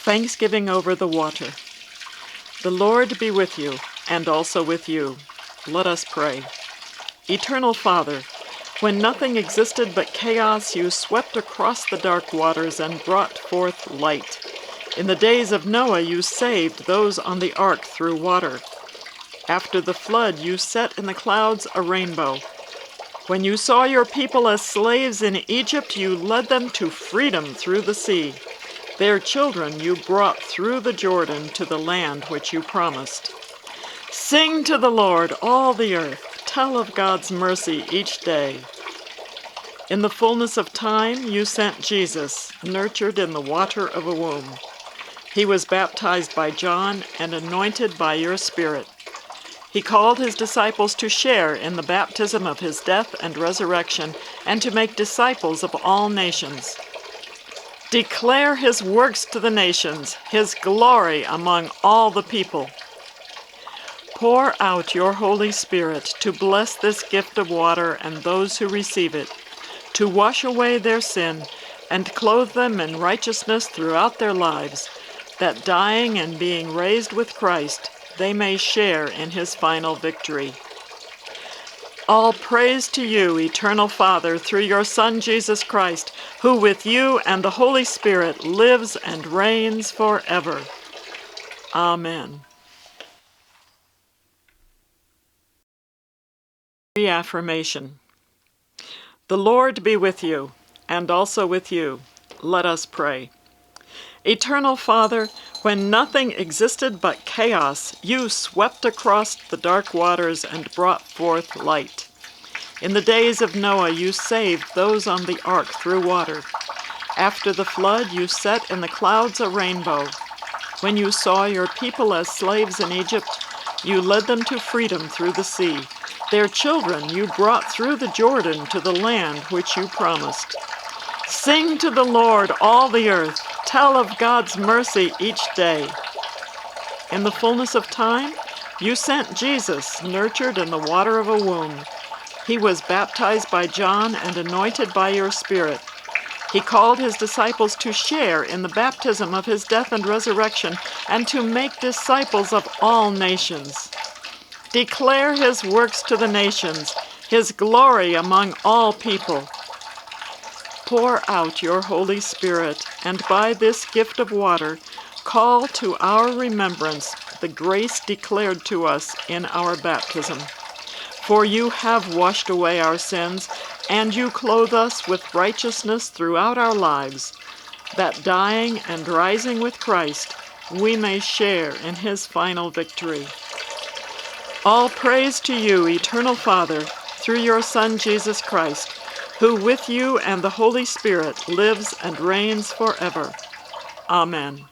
Thanksgiving over the water. The Lord be with you, and also with you. Let us pray. Eternal Father, when nothing existed but chaos, you swept across the dark waters and brought forth light. In the days of Noah, you saved those on the ark through water. After the flood, you set in the clouds a rainbow. When you saw your people as slaves in Egypt, you led them to freedom through the sea. Their children you brought through the Jordan to the land which you promised. Sing to the Lord, all the earth. Tell of God's mercy each day. In the fullness of time, you sent Jesus, nurtured in the water of a womb. He was baptized by John and anointed by your Spirit. He called his disciples to share in the baptism of his death and resurrection, and to make disciples of all nations. Declare his works to the nations, his glory among all the people. Pour out your Holy Spirit to bless this gift of water and those who receive it, to wash away their sin and clothe them in righteousness throughout their lives, that dying and being raised with Christ, they may share in his final victory. All praise to you, Eternal Father, through your Son, Jesus Christ, who with you and the Holy Spirit lives and reigns forever. Amen. Reaffirmation. The Lord be with you, and also with you. Let us pray. Eternal Father, when nothing existed but chaos, you swept across the dark waters and brought forth light. In the days of Noah, you saved those on the ark through water. After the flood, you set in the clouds a rainbow. When you saw your people as slaves in Egypt, you led them to freedom through the sea. Their children you brought through the Jordan to the land which you promised. Sing to the Lord, all the earth. Tell of God's mercy each day. In the fullness of time, you sent Jesus, nurtured in the water of a womb. He was baptized by John and anointed by your Spirit. He called his disciples to share in the baptism of his death and resurrection, and to make disciples of all nations. Declare his works to the nations, his glory among all people. Pour out your Holy Spirit, and by this gift of water, call to our remembrance the grace declared to us in our baptism. For you have washed away our sins, and you clothe us with righteousness throughout our lives, that dying and rising with Christ, we may share in his final victory. All praise to you, Eternal Father, through your Son, Jesus Christ, who with you and the Holy Spirit lives and reigns forever. Amen.